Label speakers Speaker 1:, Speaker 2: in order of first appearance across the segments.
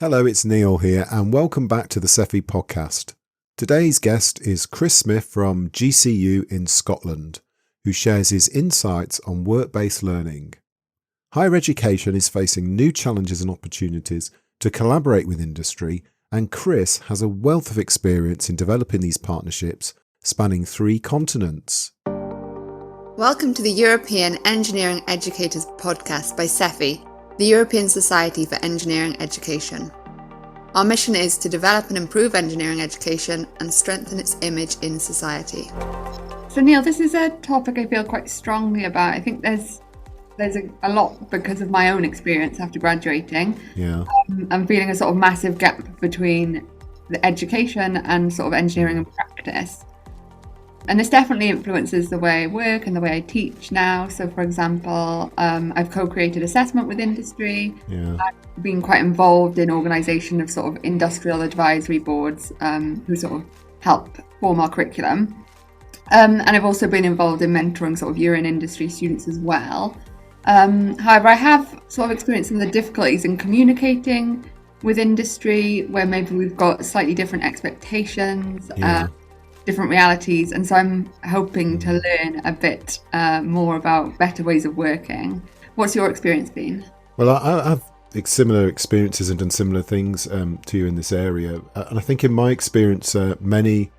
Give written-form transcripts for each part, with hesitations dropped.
Speaker 1: Hello, it's Neil here, and welcome back to the SEFI podcast. Today's guest is Chris Smith from GCU in Scotland, who shares his insights on work-based learning. Higher education is facing new challenges and opportunities to collaborate with industry, and Chris has a wealth of experience in developing these partnerships spanning 3 continents.
Speaker 2: Welcome to the European Engineering Educators podcast by SEFI, the European Society for Engineering Education. Our mission is to develop and improve engineering education and strengthen its image in society.
Speaker 3: So Neil, this is a topic I feel quite strongly about. I think there's a lot because of my own experience after graduating.
Speaker 1: Yeah.
Speaker 3: I'm feeling a sort of massive gap between the education and sort of engineering and practice. And this definitely influences the way I work and the way I teach now. So, for example, I've co-created assessment with industry.
Speaker 1: Yeah.
Speaker 3: I've been quite involved in organisation of sort of industrial advisory boards who sort of help form our curriculum. And I've also been involved in mentoring sort of year in industry students as well. However, I have sort of experienced some of the difficulties in communicating with industry where maybe we've got slightly different expectations.
Speaker 1: Yeah.
Speaker 3: Different realities, and so I'm hoping to learn a bit more about better ways of working. What's your experience been?
Speaker 1: Well, I have similar experiences and done similar things to you in this area, and I think in my experience, many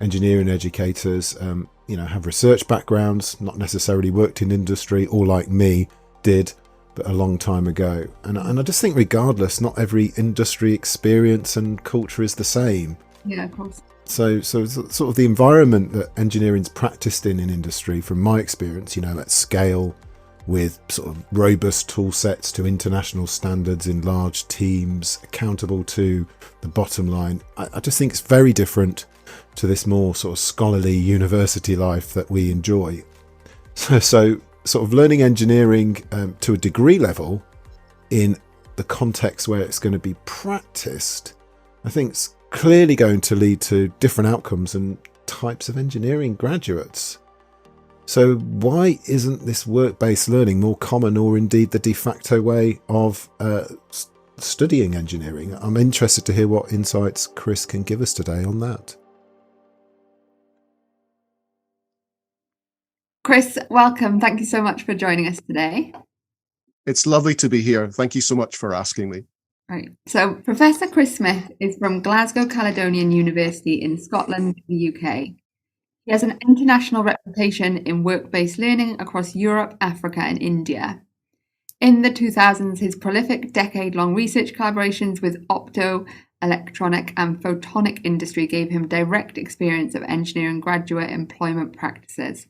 Speaker 1: engineering educators, have research backgrounds, not necessarily worked in industry, or like me did, but a long time ago. And I just think, regardless, not every industry experience and culture is the same.
Speaker 3: Yeah, of course.
Speaker 1: So sort of the environment that engineering's practiced in industry, from my experience, at scale, with sort of robust tool sets to international standards in large teams, accountable to the bottom line, I just think it's very different to this more sort of scholarly university life that we enjoy. So sort of learning engineering to a degree level in the context where it's going to be practiced, I think it's clearly going to lead to different outcomes and types of engineering graduates. So why isn't this work-based learning more common, or indeed the de facto way of studying engineering? I'm interested to hear what insights Chris can give us today on that.
Speaker 3: Chris, welcome. Thank you so much for joining us today.
Speaker 4: It's lovely to be here. Thank you so much for asking me.
Speaker 3: Right. So Professor Chris Smith is from Glasgow Caledonian University in Scotland, the UK. He has an international reputation in work-based learning across Europe, Africa and India. In the 2000s, his prolific decade-long research collaborations with opto, electronic and photonic industry gave him direct experience of engineering graduate employment practices.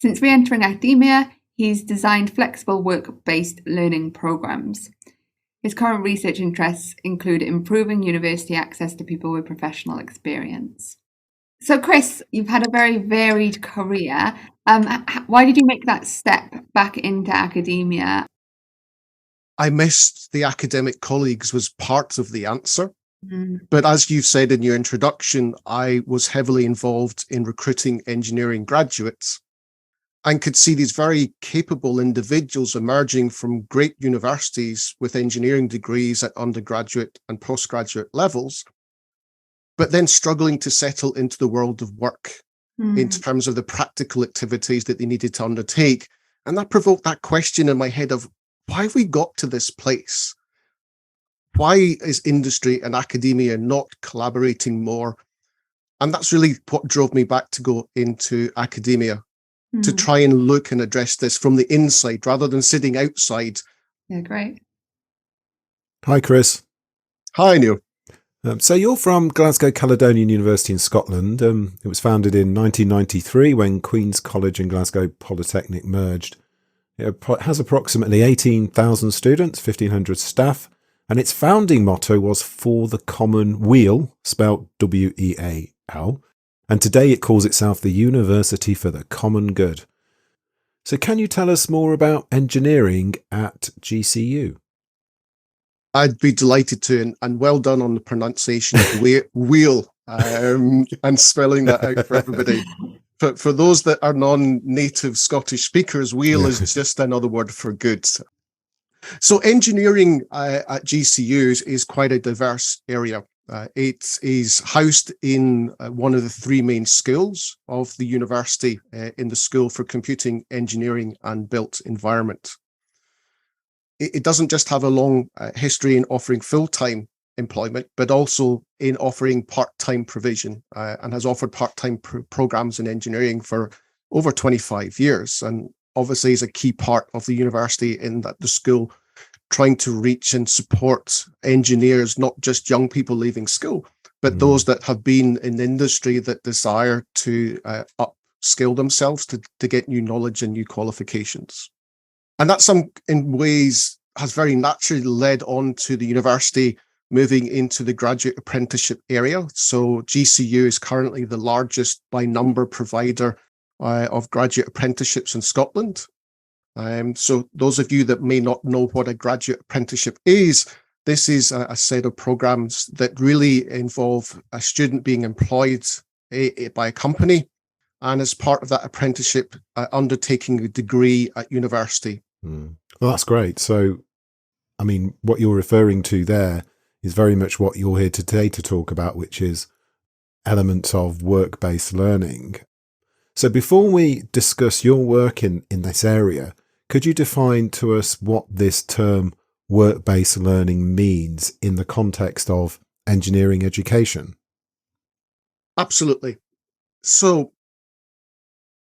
Speaker 3: Since re-entering academia, he's designed flexible work-based learning programs. His current research interests include improving university access to people with professional experience. So, Chris, you've had a very varied career. Why did you make that step back into academia?
Speaker 4: I missed the academic colleagues was part of the answer. But as you've said in your introduction, I was heavily involved in recruiting engineering graduates and could see these very capable individuals emerging from great universities with engineering degrees at undergraduate and postgraduate levels, but then struggling to settle into the world of work in terms of the practical activities that they needed to undertake. And that provoked that question in my head of, why have we got to this place? Why is industry and academia not collaborating more? And that's really what drove me back to go into academia, to try and look and address this from the inside rather than sitting outside.
Speaker 3: Yeah, great.
Speaker 1: Hi, Chris.
Speaker 4: Hi, Neil.
Speaker 1: So you're from Glasgow Caledonian University in Scotland. It was founded in 1993 when Queen's College and Glasgow Polytechnic merged. It has approximately 18,000 students, 1,500 staff, and its founding motto was "For the Common Weal," spelled W-E-A-L. And today it calls itself the University for the Common Good. So can you tell us more about engineering at GCU?
Speaker 4: I'd be delighted to, and well done on the pronunciation of wheel and spelling that out for everybody. For those that are non-native Scottish speakers, wheel is just another word for good. So engineering at GCU is quite a diverse area. It is housed in one of the three main schools of the university in the School for Computing, Engineering and Built Environment. It doesn't just have a long history in offering full-time employment, but also in offering part-time provision, and has offered part-time programs in engineering for over 25 years. And obviously is a key part of the university in that the school trying to reach and support engineers, not just young people leaving school, but those that have been in the industry that desire to upskill themselves to get new knowledge and new qualifications. And that in ways has very naturally led on to the university moving into the graduate apprenticeship area. So GCU is currently the largest by number provider of graduate apprenticeships in Scotland. So those of you that may not know what a graduate apprenticeship is, this is a set of programs that really involve a student being employed by a company, and as part of that apprenticeship, undertaking a degree at university.
Speaker 1: Well, that's great. So, I mean, what you're referring to there is very much what you're here today to talk about, which is elements of work-based learning. So before we discuss your work in this area, could you define to us what this term work-based learning means in the context of engineering education?
Speaker 4: Absolutely. So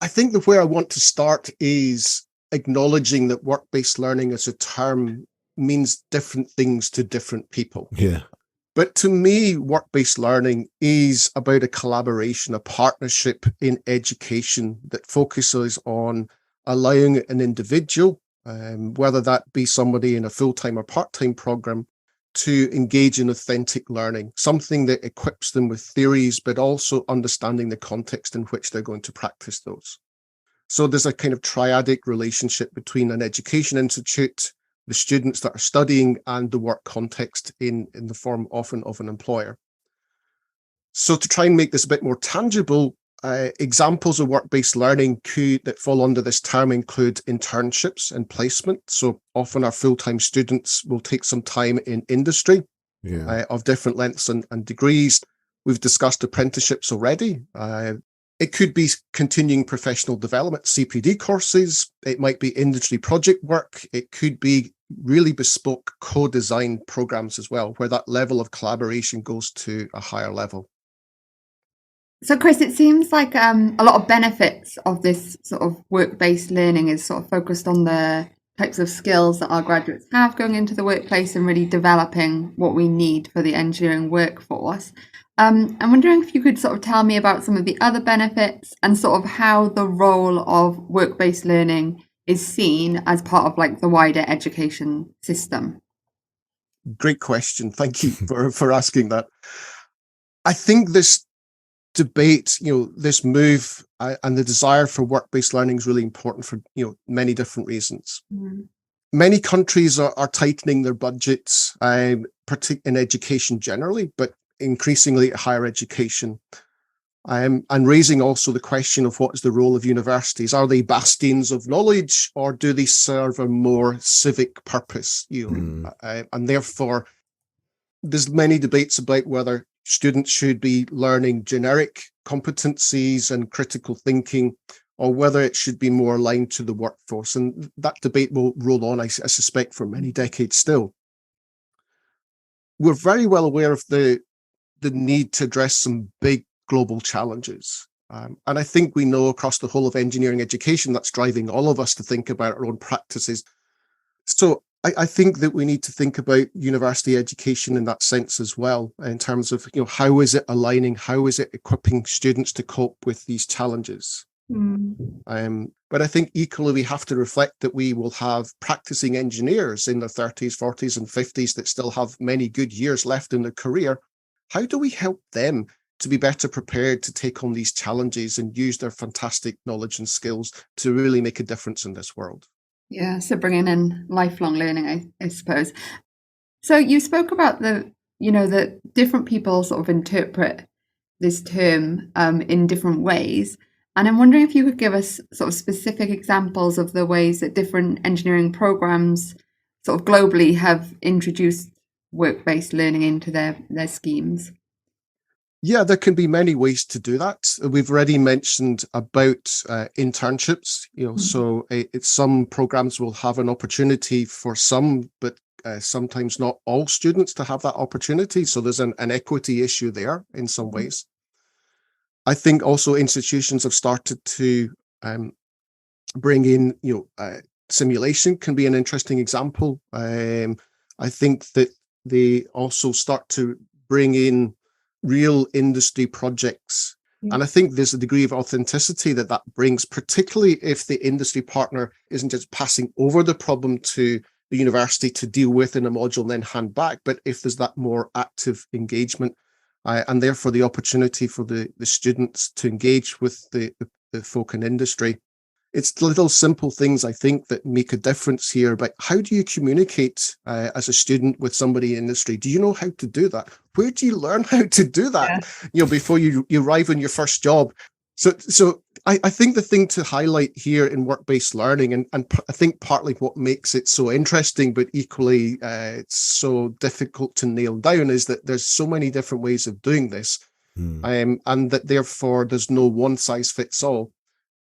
Speaker 4: I think that where I want to start is acknowledging that work-based learning as a term means different things to different people.
Speaker 1: Yeah.
Speaker 4: But to me, work-based learning is about a collaboration, a partnership in education that focuses on allowing an individual, whether that be somebody in a full-time or part-time program, to engage in authentic learning, something that equips them with theories, but also understanding the context in which they're going to practice those. So there's a kind of triadic relationship between an education institute, the students that are studying, and the work context in the form often of an employer. So to try and make this a bit more tangible, examples of work-based learning that fall under this term include internships and placement. So often our full-time students will take some time in industry of different lengths and degrees. We've discussed apprenticeships already. It could be continuing professional development, CPD courses. It might be industry project work. It could be really bespoke co-designed programs as well, where that level of collaboration goes to a higher level.
Speaker 3: So, Chris, it seems like a lot of benefits of this sort of work-based learning is sort of focused on the types of skills that our graduates have going into the workplace and really developing what we need for the engineering workforce. I'm wondering if you could sort of tell me about some of the other benefits and sort of how the role of work-based learning is seen as part of like the wider education system.
Speaker 4: Great question. Thank you for asking that. I think this debate, this move and the desire for work-based learning is really important for, many different reasons. Many countries are tightening their budgets, particularly in education generally, but increasingly higher education, and raising also the question of what is the role of universities. Are they bastions of knowledge, or do they serve a more civic purpose? And therefore, there's many debates about whether students should be learning generic competencies and critical thinking, or whether it should be more aligned to the workforce. And that debate will roll on, I suspect, for many decades still. We're very well aware of the need to address some big global challenges. And I think we know across the whole of engineering education that's driving all of us to think about our own practices. So I think that we need to think about university education in that sense as well, in terms of, how is it aligning, how is it equipping students to cope with these challenges? But I think equally we have to reflect that we will have practicing engineers in their 30s, 40s and 50s that still have many good years left in their career. How do we help them to be better prepared to take on these challenges and use their fantastic knowledge and skills to really make a difference in this world?
Speaker 3: Yeah, so bringing in lifelong learning, I suppose. So you spoke about that different people sort of interpret this term in different ways. And I'm wondering if you could give us sort of specific examples of the ways that different engineering programs sort of globally have introduced work-based learning into their schemes?
Speaker 4: Yeah, there can be many ways to do that. We've already mentioned about internships. So some programs will have an opportunity for some, but sometimes not all students to have that opportunity. So there's an equity issue there in some ways. I think also institutions have started to bring in, simulation can be an interesting example. I think that they also start to bring in real industry projects. And I think there's a degree of authenticity that brings, particularly if the industry partner isn't just passing over the problem to the university to deal with in a module and then hand back, but if there's that more active engagement and therefore the opportunity for the students to engage with the folk in industry. It's little simple things, I think, that make a difference here. But how do you communicate as a student with somebody in industry? Do you know how to do that? Where do you learn how to do that? Before you arrive on your first job. So I think the thing to highlight here in work-based learning, and I think partly what makes it so interesting, but equally it's so difficult to nail down, is that there's so many different ways of doing this, and that therefore there's no one size fits all.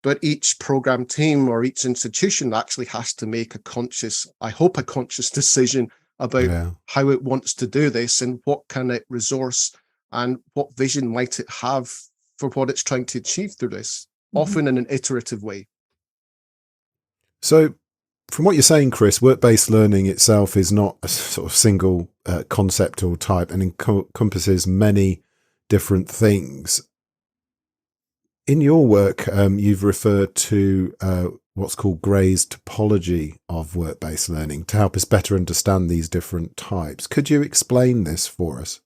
Speaker 4: But each program team or each institution actually has to make a conscious decision about how it wants to do this and what can it resource and what vision might it have for what it's trying to achieve through this, often in an iterative way.
Speaker 1: So from what you're saying, Chris, work-based learning itself is not a sort of single concept or type and encompasses many different things. In your work, you've referred to what's called Gray's topology of work-based learning to help us better understand these different types. Could you explain this for us?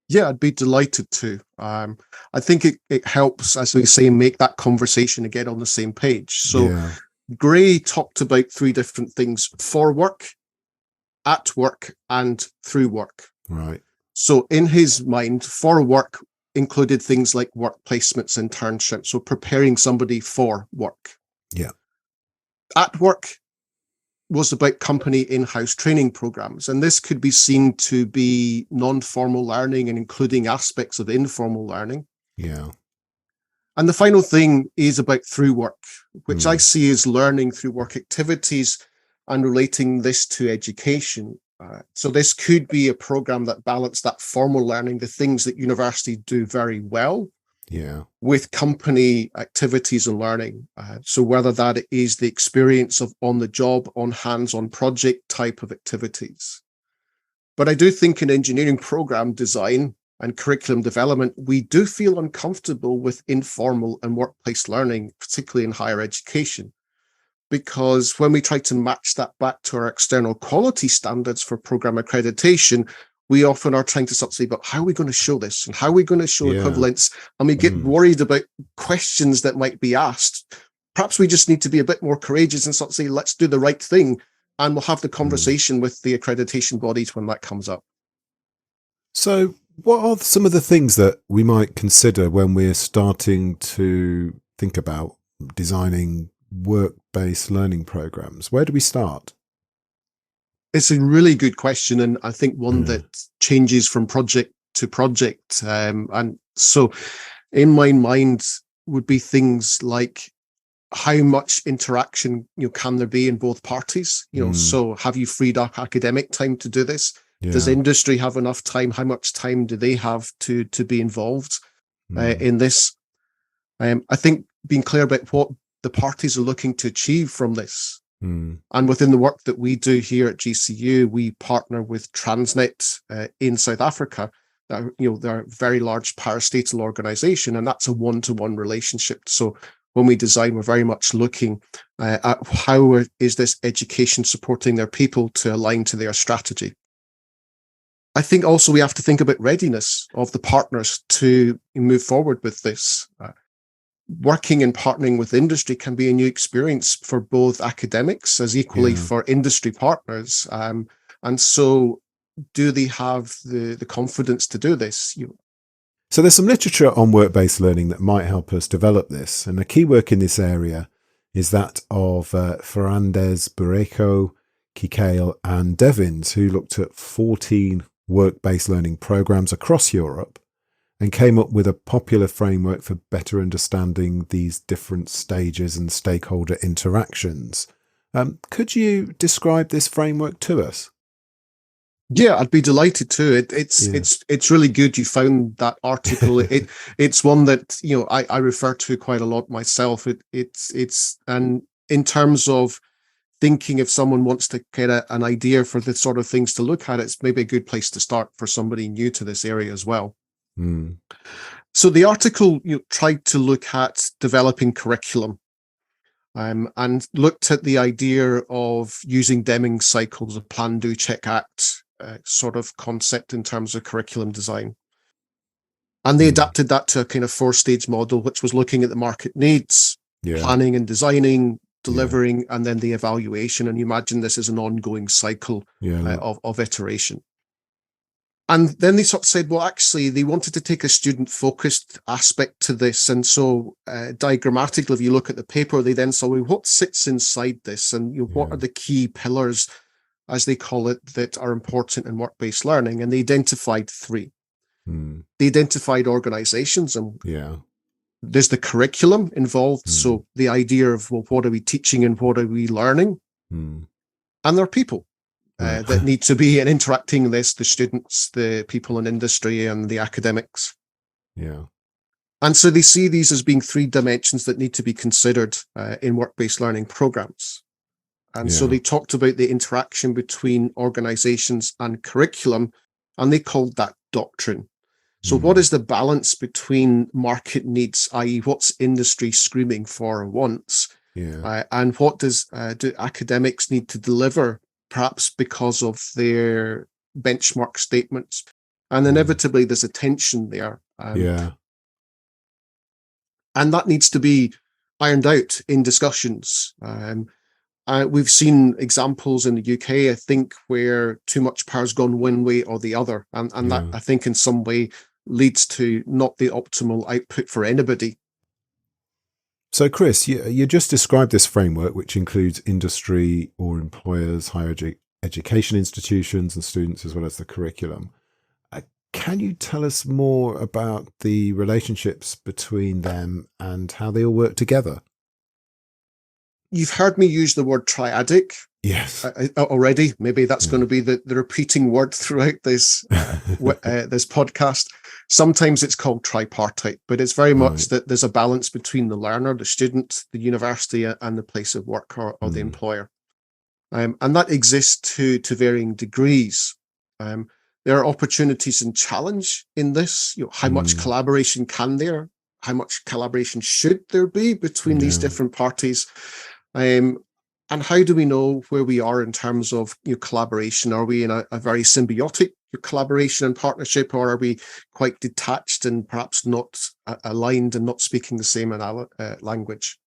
Speaker 4: Yeah, I'd be delighted to. I think it helps, as we say, make that conversation and get on the same page. So Gray talked about three different things: for work, at work, and through work.
Speaker 1: Right.
Speaker 4: So in his mind, for work included things like work placements, internships, so preparing somebody for work.
Speaker 1: Yeah.
Speaker 4: At work was about company in-house training programs, and this could be seen to be non-formal learning and including aspects of informal learning.
Speaker 1: Yeah.
Speaker 4: And the final thing is about through work, which I see as learning through work activities and relating this to education. So this could be a program that balanced that formal learning, the things that universities do very well, with company activities and learning. So whether that is the experience of on the job, on hands-on project type of activities. But I do think in engineering program design and curriculum development, we do feel uncomfortable with informal and workplace learning, particularly in higher education. Because when we try to match that back to our external quality standards for program accreditation, we often are trying to sort of say, but how are we going to show this? And how are we going to show equivalence? And we get worried about questions that might be asked. Perhaps we just need to be a bit more courageous and sort of say, let's do the right thing. And we'll have the conversation with the accreditation bodies when that comes up.
Speaker 1: So what are some of the things that we might consider when we're starting to think about designing work-based learning programs? Where do we start?
Speaker 4: It's a really good question, and I think one that changes from project to project. And so in my mind would be things like how much interaction can there be in both parties? So have you freed up academic time to do this? Does industry have enough time? How much time do they have to be involved in this? I think being clear about what the parties are looking to achieve from this. And within the work that we do here at GCU, we partner with Transnet in South Africa. They're a very large parastatal organization, and that's a one-to-one relationship. So when we design, we're very much looking at how is this education supporting their people to align to their strategy. I think also we have to think about readiness of the partners to move forward with this. Working and partnering with industry can be a new experience for both academics as equally for industry partners. And so do they have the confidence to do this?
Speaker 1: So there's some literature on work-based learning that might help us develop this. And a key work in this area is that of Fernández Barrejo, Kikale and Devins, who looked at 14 work-based learning programs across Europe and came up with a popular framework for better understanding these different stages and stakeholder interactions. Could you describe this framework to us?
Speaker 4: Yeah, I'd be delighted to. It's really good you found that article. It's one that I refer to quite a lot myself. And in terms of thinking, if someone wants to get an idea for the sort of things to look at, it's maybe a good place to start for somebody new to this area as well. So the article tried to look at developing curriculum, and looked at the idea of using Deming's cycles of plan, do, check, act sort of concept in terms of curriculum design. And they adapted that to a kind of 4-stage model, which was looking at the market needs, planning and designing, delivering, and then the evaluation. And you imagine this is an ongoing cycle of iteration. And then they sort of said, well, actually, they wanted to take a student-focused aspect to this. And so diagrammatically, if you look at the paper, they then saw, well, what sits inside this? And what are the key pillars, as they call it, that are important in work-based learning? And they identified 3. They identified organizations, and there's the curriculum involved. So the idea of, well, what are we teaching and what are we learning? And there are people. That need to be and interacting with this, the students, the people in industry, and the academics. And so they see these as being 3 dimensions that need to be considered in work-based learning programs. And so they talked about the interaction between organizations and curriculum, and they called that doctrine. So what is the balance between market needs, i.e. what's industry screaming for or wants, and what do academics need to deliver, perhaps because of their benchmark statements? And inevitably there's a tension there. And that needs to be ironed out in discussions. We've seen examples in the UK, I think, where too much power's gone one way or the other. And that, I think, in some way leads to not the optimal output for anybody.
Speaker 1: So, Chris, you just described this framework, which includes industry or employers, higher education institutions and students, as well as the curriculum. Can you tell us more about the relationships between them and how they all work together?
Speaker 4: You've heard me use the word triadic.
Speaker 1: Yes.
Speaker 4: Already. Maybe that's going to be the repeating word throughout this this podcast. Sometimes it's called tripartite, but it's very much that there's a balance between the learner, the student, the university, and the place of work or the employer. And that exists to varying degrees. There are opportunities and challenge in this. How much collaboration can there? How much collaboration should there be between these different parties? And how do we know where we are in terms of collaboration? Are we in a very symbiotic collaboration and partnership, or are we quite detached and perhaps not aligned and not speaking the same language?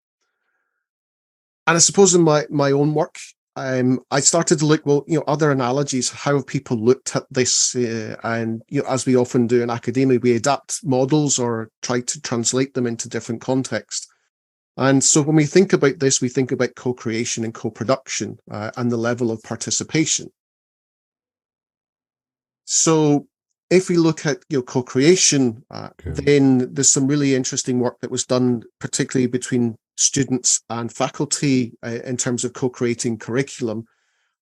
Speaker 4: And I suppose in my own work, I started to look, other analogies, how have people looked at this? And as we often do in academia, we adapt models or try to translate them into different contexts. And so when we think about this, we think about co-creation and co-production and the level of participation. So if we look at co-creation, then there's some really interesting work that was done, particularly between students and faculty in terms of co-creating curriculum.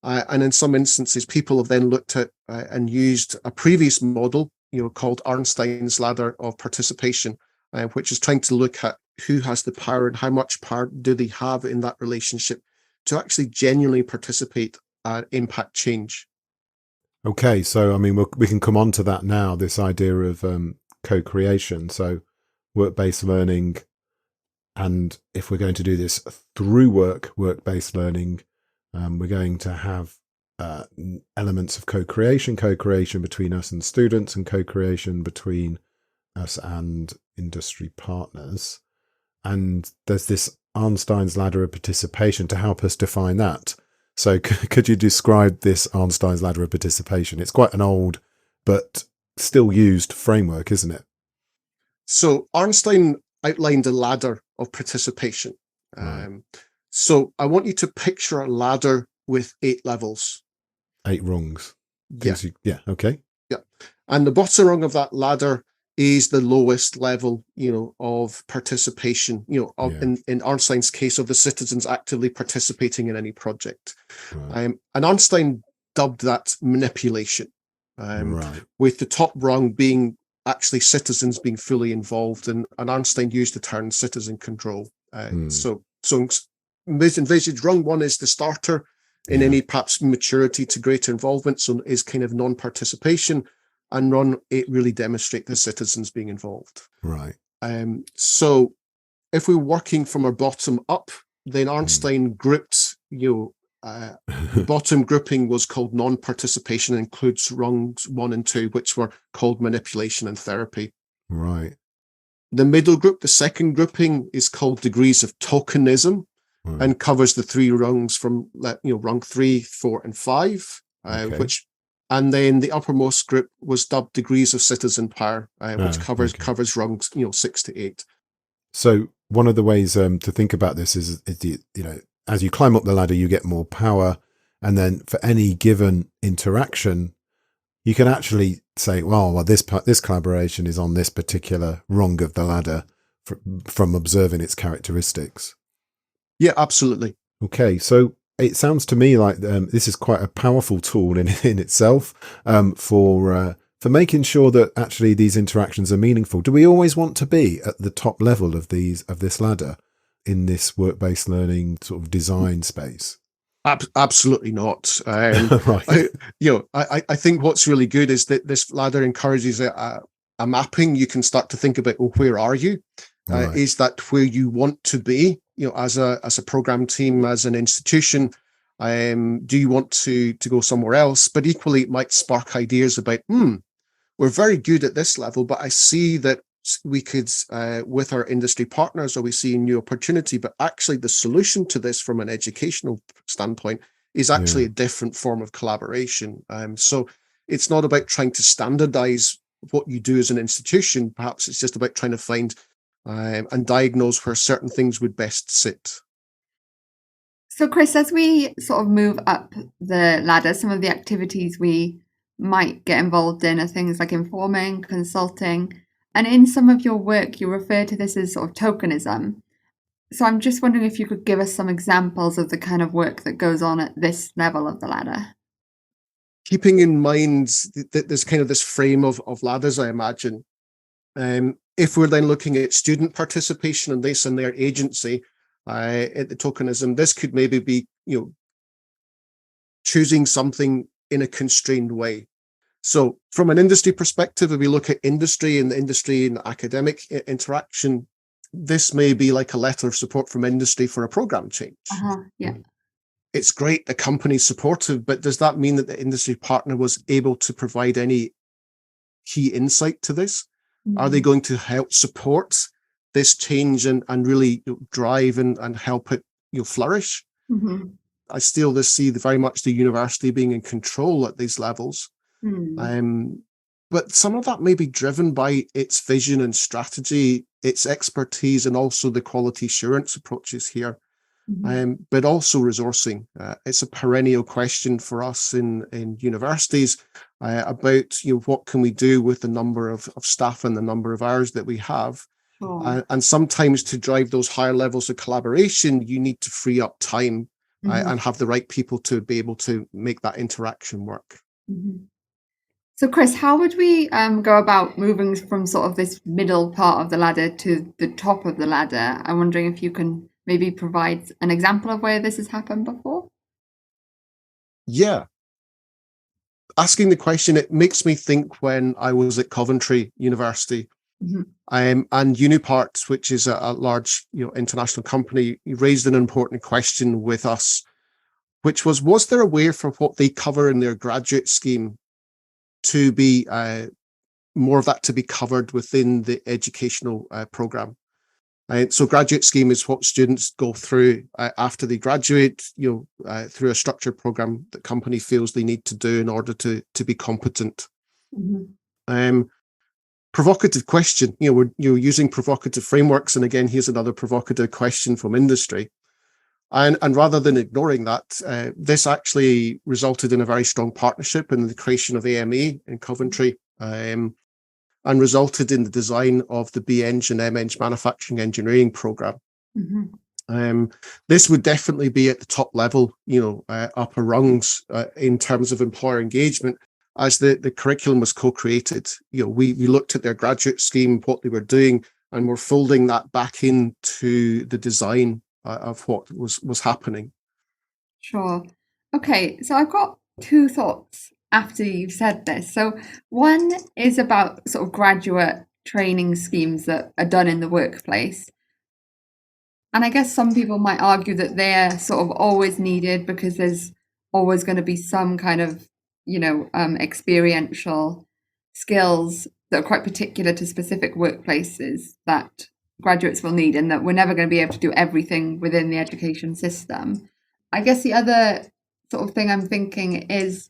Speaker 4: And in some instances, people have then looked at and used a previous model, called Arnstein's ladder of participation, which is trying to look at who has the power and how much power do they have in that relationship to actually genuinely participate and impact change.
Speaker 1: Okay, so I mean, we can come on to that now, this idea of co-creation. So work-based learning, and if we're going to do this through work-based learning, we're going to have elements of co-creation between us and students, and co-creation between us and industry partners. And there's this Arnstein's ladder of participation to help us define that. So could you describe this Arnstein's ladder of participation? It's quite an old but still used framework, isn't it? So
Speaker 4: Arnstein outlined a ladder of participation. So I want you to picture a ladder with 8 levels.
Speaker 1: 8 rungs.
Speaker 4: Yeah.
Speaker 1: Okay.
Speaker 4: Yeah. And the bottom rung of that ladder is the lowest level, of participation, in Arnstein's case, of the citizens actively participating in any project.
Speaker 1: Right.
Speaker 4: And Arnstein dubbed that manipulation,
Speaker 1: Right.
Speaker 4: with the top rung being actually citizens being fully involved. And Arnstein used the term citizen control. So envisage rung 1 is the starter in any perhaps maturity to greater involvement, so is kind of non-participation, and rung 8 really demonstrate the citizens being involved.
Speaker 1: Right.
Speaker 4: So if we're working from our bottom up, then Arnstein grouped, the bottom grouping was called non-participation, and includes rungs 1 and 2, which were called manipulation and therapy.
Speaker 1: Right.
Speaker 4: The middle group, the second grouping, is called degrees of tokenism, and covers the 3 rungs from rung 3, 4, and 5, and then the uppermost group was dubbed degrees of citizen power, which covers rungs 6 to 8.
Speaker 1: So one of the ways to think about this is as you climb up the ladder, you get more power, and then for any given interaction, you can actually say, well, this collaboration is on this particular rung of the ladder from observing its characteristics.
Speaker 4: Yeah, absolutely.
Speaker 1: Okay, so it sounds to me like this is quite a powerful tool in itself for making sure that actually these interactions are meaningful. Do we always want to be at the top level of this ladder in this work-based learning sort of design space?
Speaker 4: Absolutely not.
Speaker 1: Right.
Speaker 4: I think what's really good is that this ladder encourages a mapping. You can start to think about, well, where are you?
Speaker 1: Right.
Speaker 4: Is that where you want to be? As a program team, as an institution, do you want to go somewhere else? But equally, it might spark ideas about, we're very good at this level, but I see that we could, with our industry partners, or we see a new opportunity, but actually the solution to this from an educational standpoint is actually a different form of collaboration. So it's not about trying to standardize what you do as an institution. Perhaps it's just about trying to find and diagnose where certain things would best sit.
Speaker 3: So, Chris, as we sort of move up the ladder, some of the activities we might get involved in are things like informing, consulting, and in some of your work, you refer to this as sort of tokenism. So I'm just wondering if you could give us some examples of the kind of work that goes on at this level of the ladder.
Speaker 4: Keeping in mind that there's kind of this frame of ladders, I imagine. If we're then looking at student participation and this and their agency at the tokenism, this could maybe be, choosing something in a constrained way. So from an industry perspective, if we look at industry and academic interaction, this may be like a letter of support from industry for a program change.
Speaker 3: Yeah.
Speaker 4: It's great the company's supportive, but does that mean that the industry partner was able to provide any key insight to this? Mm-hmm. Are they going to help support this change and really drive and help it flourish?
Speaker 3: Mm-hmm.
Speaker 4: I still see very much the university being in control at these levels. But some of that may be driven by its vision and strategy, its expertise, and also the quality assurance approaches here. But also resourcing. It's a perennial question for us in universities about what can we do with the number of staff and the number of hours that we have. And sometimes to drive those higher levels of collaboration, you need to free up time and have the right people to be able to make that interaction work.
Speaker 3: So, Chris, how would we go about moving from sort of this middle part of the ladder to the top of the ladder? I'm wondering if you can maybe provide an example of where this has happened before?
Speaker 4: Yeah. Asking the question, it makes me think when I was at Coventry University, and Unipart, which is a large international company, raised an important question with us, which was there a way for what they cover in their graduate scheme to be more of that to be covered within the educational program? So graduate scheme is what students go through after they graduate, through a structured program that company feels they need to do in order to be competent. Provocative question, we're using provocative frameworks. And again, here's another provocative question from industry. And rather than ignoring that, this actually resulted in a very strong partnership in the creation of AMA in Coventry, and resulted in the design of the B-Eng and M-Eng manufacturing engineering program. This would definitely be at the top level, upper rungs in terms of employer engagement. As the curriculum was co-created, we looked at their graduate scheme, what they were doing, and we're folding that back into the design of what was happening.
Speaker 3: Sure. Okay, so I've got two thoughts after you've said this. So one is about sort of graduate training schemes that are done in the workplace. And I guess some people might argue that they're sort of always needed because there's always going to be some kind of, experiential skills that are quite particular to specific workplaces that graduates will need, and that we're never going to be able to do everything within the education system. I guess the other sort of thing I'm thinking is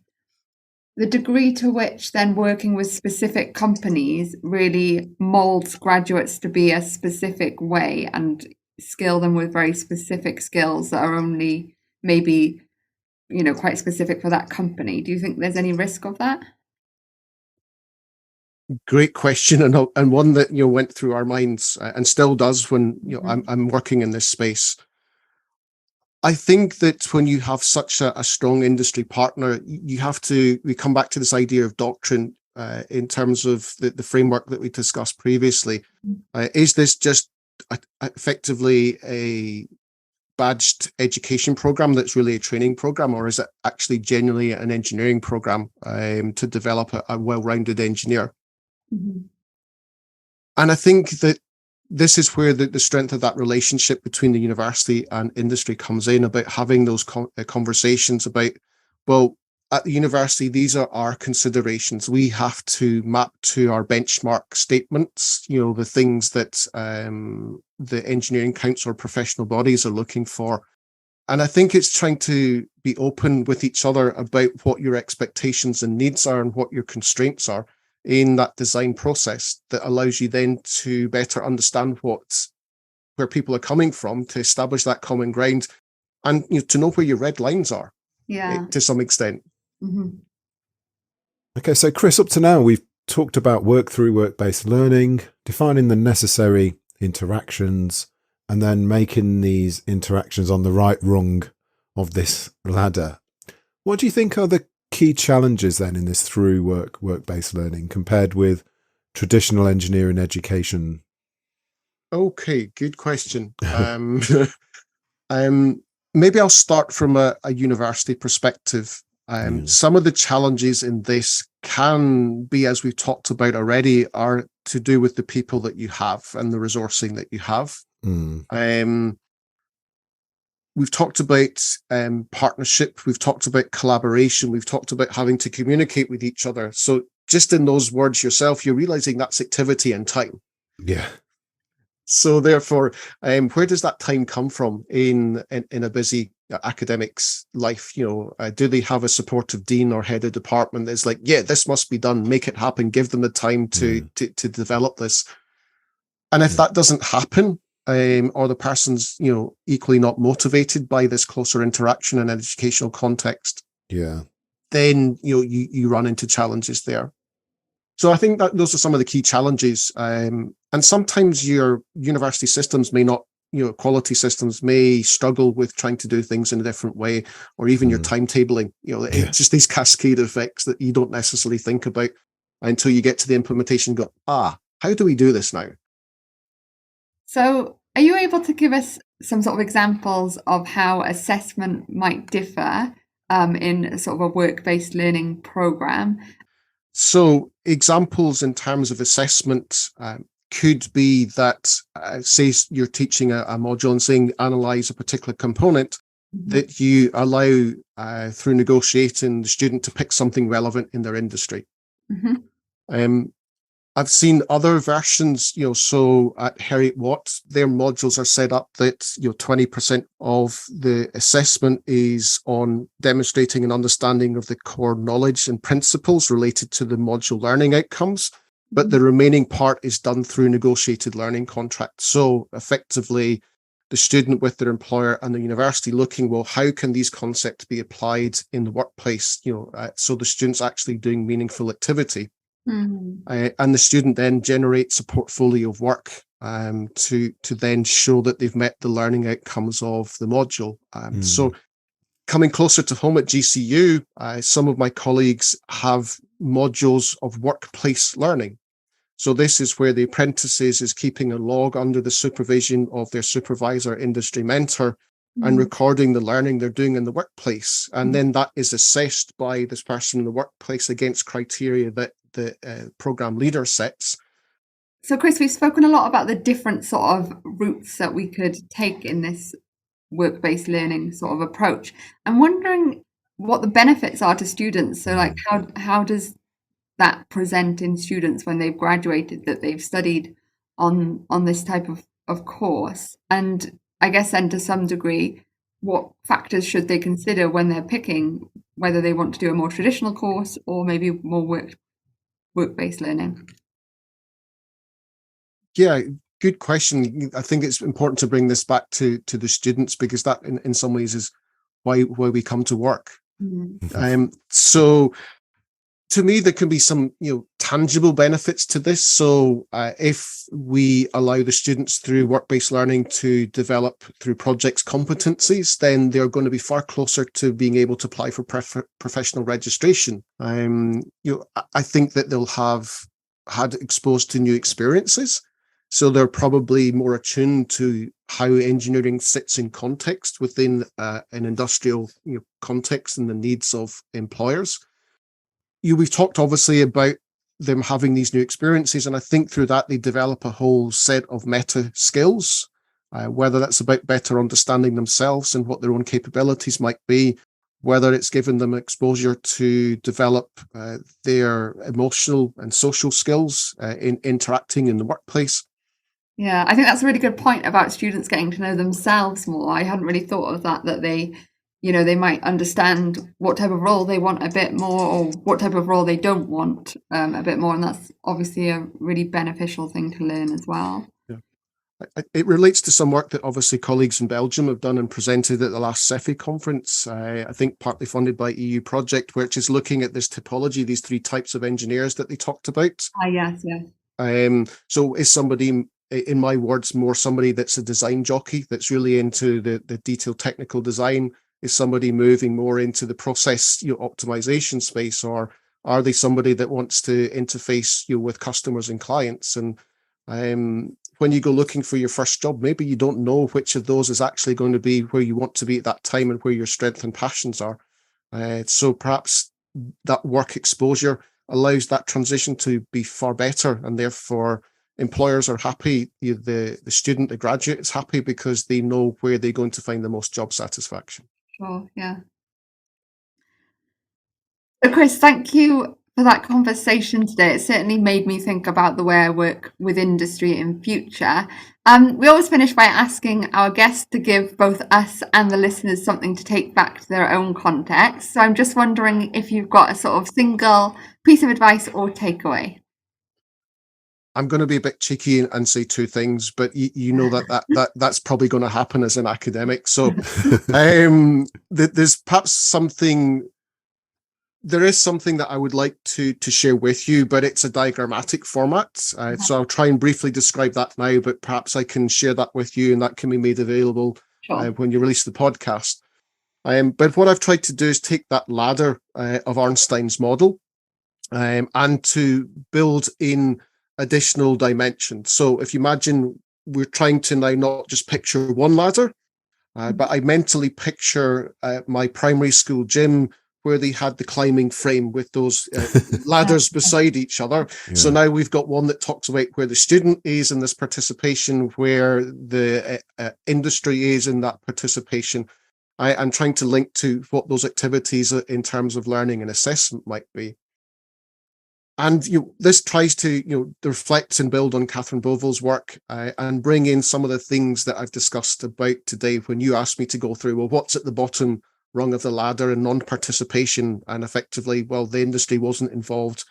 Speaker 3: the degree to which then working with specific companies really molds graduates to be a specific way and skill them with very specific skills that are only maybe, quite specific for that company. Do you think there's any risk of that?
Speaker 4: Great question, and one that went through our minds and still does when I'm working in this space. I think that when you have such a strong industry partner, we come back to this idea of doctrine in terms of the framework that we discussed previously. Is this just effectively a badged education program that's really a training program, or is it actually genuinely an engineering program to develop a well-rounded engineer? And I think that this is where the strength of that relationship between the university and industry comes in, about having those conversations about, well, at the university, these are our considerations. We have to map to our benchmark statements, the things that the engineering council or professional bodies are looking for. And I think it's trying to be open with each other about what your expectations and needs are and what your constraints are in that design process that allows you then to better understand where people are coming from, to establish that common ground, and to know where your red lines are, to some extent.
Speaker 1: Okay, so Chris, up to now we've talked about work-based learning, defining the necessary interactions, and then making these interactions on the right rung of this ladder. What do you think are the key challenges then in this through work-based learning compared with traditional engineering education?
Speaker 4: Okay, good question. Maybe I'll start from a university perspective. Some of the challenges in this can be, as we've talked about already, are to do with the people that you have and the resourcing that you have. We've talked about partnership, we've talked about collaboration, we've talked about having to communicate with each other. So just in those words yourself, you're realizing that's activity and time.
Speaker 1: Yeah.
Speaker 4: So therefore, where does that time come from in a busy academics life? Do they have a supportive dean or head of department that's like, yeah, this must be done, make it happen, give them the time to develop this? And if that doesn't happen, or the person's equally not motivated by this closer interaction in an educational context, then you run into challenges there. So I think that those are some of the key challenges. And sometimes your university systems may not, quality systems may struggle with trying to do things in a different way, or even your timetabling. It's just these cascade effects that you don't necessarily think about until you get to the implementation and go, how do we do this now?
Speaker 3: So are you able to give us some sort of examples of how assessment might differ in sort of a work-based learning program?
Speaker 4: So examples in terms of assessment could be that, say you're teaching a module and saying analyze a particular component, that you allow through negotiating the student to pick something relevant in their industry. I've seen other versions, so at Heriot-Watt, their modules are set up that 20% of the assessment is on demonstrating an understanding of the core knowledge and principles related to the module learning outcomes, but the remaining part is done through negotiated learning contracts. So effectively, the student with their employer and the university looking, well, how can these concepts be applied in the workplace, so the student's actually doing meaningful activity. And the student then generates a portfolio of work to then show that they've met the learning outcomes of the module. So coming closer to home at GCU, some of my colleagues have modules of workplace learning. So this is where the apprentices is keeping a log under the supervision of their supervisor, industry mentor, and recording the learning they're doing in the workplace. And then that is assessed by this person in the workplace against criteria that the program leader sets.
Speaker 3: So Chris, we've spoken a lot about the different sort of routes that we could take in this work-based learning sort of approach. I'm wondering what the benefits are to students. So like how does that present in students when they've graduated, that they've studied on this type of course? And I guess then to some degree, what factors should they consider when they're picking whether they want to do a more traditional course or maybe more work-based learning?
Speaker 4: Yeah, good question. I think it's important to bring this back to the students, because that in some ways is why we come to work. So to me, there can be some tangible benefits to this. So if we allow the students through work-based learning to develop through projects competencies, then they're going to be far closer to being able to apply for professional registration. I think that they'll have had exposed to new experiences. So they're probably more attuned to how engineering sits in context within an industrial context and the needs of employers. We've talked obviously about them having these new experiences, and I think through that they develop a whole set of meta skills, whether that's about better understanding themselves and what their own capabilities might be, whether it's given them exposure to develop their emotional and social skills in interacting in the workplace.
Speaker 3: Yeah, I think that's a really good point about students getting to know themselves more. I hadn't really thought of that they might understand what type of role they want a bit more, or what type of role they don't want a bit more. And that's obviously a really beneficial thing to learn as well.
Speaker 4: Yeah. It relates to some work that obviously colleagues in Belgium have done and presented at the last SEFI conference, I think partly funded by EU project, which is looking at this topology, these three types of engineers that they talked about.
Speaker 3: Yes.
Speaker 4: So is somebody, in my words, more somebody that's a design jockey that's really into the detailed technical design? Is somebody moving more into the process optimization space, or are they somebody that wants to interface with customers and clients? And when you go looking for your first job, maybe you don't know which of those is actually going to be where you want to be at that time and where your strengths and passions are. So perhaps that work exposure allows that transition to be far better, and therefore employers are happy, the student, the graduate is happy, because they know where they're going to find the most job satisfaction.
Speaker 3: Sure, yeah. So Chris, thank you for that conversation today. It certainly made me think about the way I work with industry in future. We always finish by asking our guests to give both us and the listeners something to take back to their own context. So I'm just wondering if you've got a sort of single piece of advice or takeaway.
Speaker 4: I'm going to be a bit cheeky and say two things, but you know that's probably going to happen as an academic. So there's perhaps something. There is something that I would like to share with you, but it's a diagrammatic format. So I'll try and briefly describe that now, but perhaps I can share that with you, and that can be made available when you release the podcast. But what I've tried to do is take that ladder of Arnstein's model and to build in additional dimensions. So if you imagine, we're trying to now not just picture one ladder, but I mentally picture my primary school gym where they had the climbing frame with those ladders beside each other. Yeah. So now we've got one that talks about where the student is in this participation, where the industry is in that participation. I'm trying to link to what those activities in terms of learning and assessment might be. And this tries to reflect and build on Catherine Bovill's work and bring in some of the things that I've discussed about today when you asked me to go through, well, what's at the bottom rung of the ladder and non-participation, and effectively, well, the industry wasn't involved.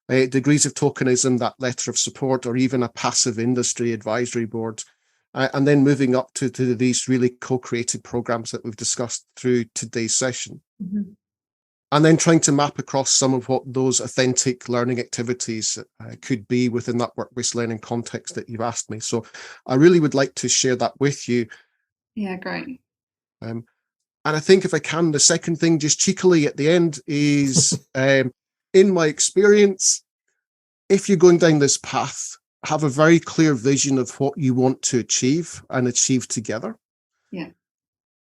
Speaker 4: Degrees of tokenism, that letter of support, or even a passive industry advisory board. and then moving up to these really co-created programs that we've discussed through today's session.
Speaker 3: Mm-hmm.
Speaker 4: And then trying to map across some of what those authentic learning activities could be within that work-based learning context that you've asked me. So I really would like to share that with you.
Speaker 3: Yeah, great.
Speaker 4: And I think if I can, the second thing just cheekily at the end is, in my experience, if you're going down this path, have a very clear vision of what you want to achieve and achieve together.
Speaker 3: Yeah.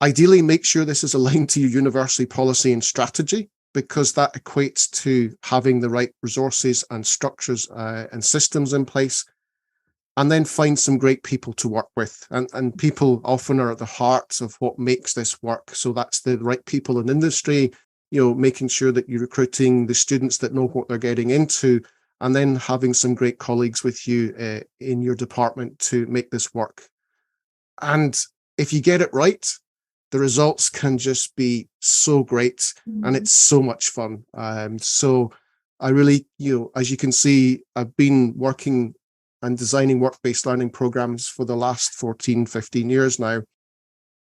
Speaker 4: Ideally, make sure this is aligned to your university policy and strategy, because that equates to having the right resources and structures and systems in place. And then find some great people to work with. And people often are at the heart of what makes this work. So that's the right people in industry, making sure that you're recruiting the students that know what they're getting into, and then having some great colleagues with you in your department to make this work. And if you get it right, the results can just be so great, and it's so much fun. So I really, as you can see, I've been working and designing work-based learning programs for the last 14, 15 years now.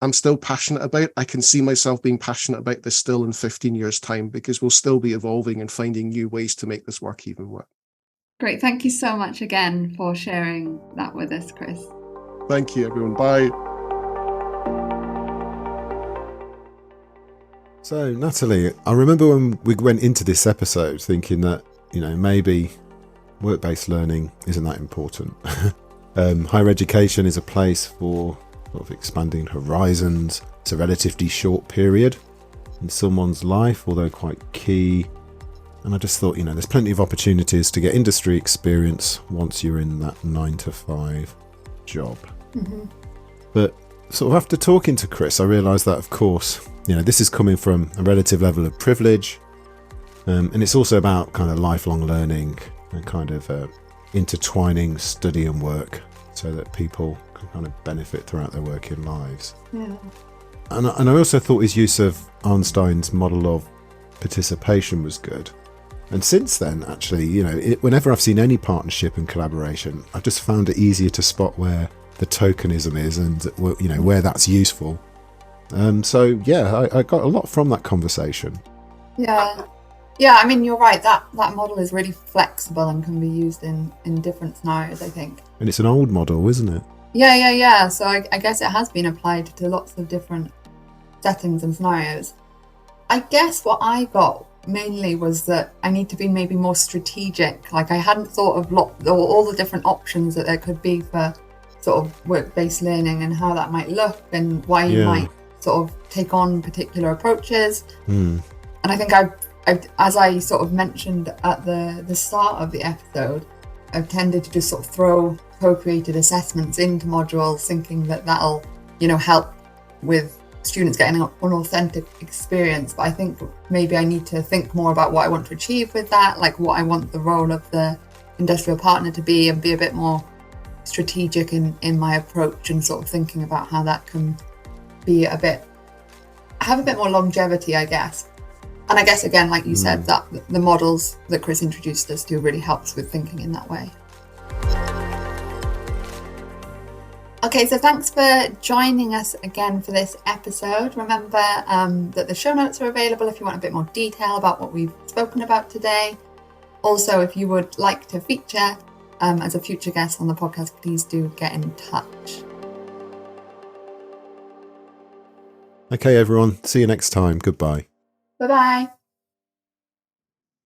Speaker 4: I'm still passionate about it. I can see myself being passionate about this still in 15 years' time, because we'll still be evolving and finding new ways to make this work even work.
Speaker 3: Great. Thank you so much again for sharing that with us, Chris.
Speaker 4: Thank you, everyone. Bye.
Speaker 1: So, Natalie, I remember when we went into this episode thinking that, maybe work-based learning isn't that important. Higher education is a place for sort of expanding horizons. It's a relatively short period in someone's life, although quite key. And I just thought, there's plenty of opportunities to get industry experience once you're in that 9-to-5 job. Mm-hmm. But sort of after talking to Chris, I realised that, of course, this is coming from a relative level of privilege. And it's also about kind of lifelong learning and kind of intertwining study and work so that people can kind of benefit throughout their working lives.
Speaker 3: Yeah.
Speaker 1: And I also thought his use of Arnstein's model of participation was good. And since then, actually, whenever I've seen any partnership and collaboration, I've just found it easier to spot where the tokenism is and, where that's useful. So, yeah, I got a lot from that conversation.
Speaker 2: Yeah, I mean, you're right. That model is really flexible and can be used in different scenarios, I think.
Speaker 1: And it's an old model, isn't it?
Speaker 2: Yeah. So I guess it has been applied to lots of different settings and scenarios. I guess what I got mainly was that I need to be maybe more strategic. Like, I hadn't thought of all the different options that there could be for sort of work-based learning and how that might look and why you might sort of take on particular approaches. And I think I've, as I sort of mentioned at the start of the episode, I've tended to just sort of throw co-created assessments into modules, thinking that that'll, help with students getting an authentic experience. But I think maybe I need to think more about what I want to achieve with that, like what I want the role of the industrial partner to be, and be a bit more strategic in my approach and sort of thinking about how that can be have a bit more longevity, I guess. And I guess, again, like you said, that the models that Chris introduced us to really helps with thinking in that way. Okay, so thanks for joining us again for this episode. Remember that the show notes are available if you want a bit more detail about what we've spoken about today. Also, if you would like to feature as a future guest on the podcast, please do get in touch.
Speaker 1: Okay, everyone. See you next time. Goodbye.
Speaker 2: Bye-bye.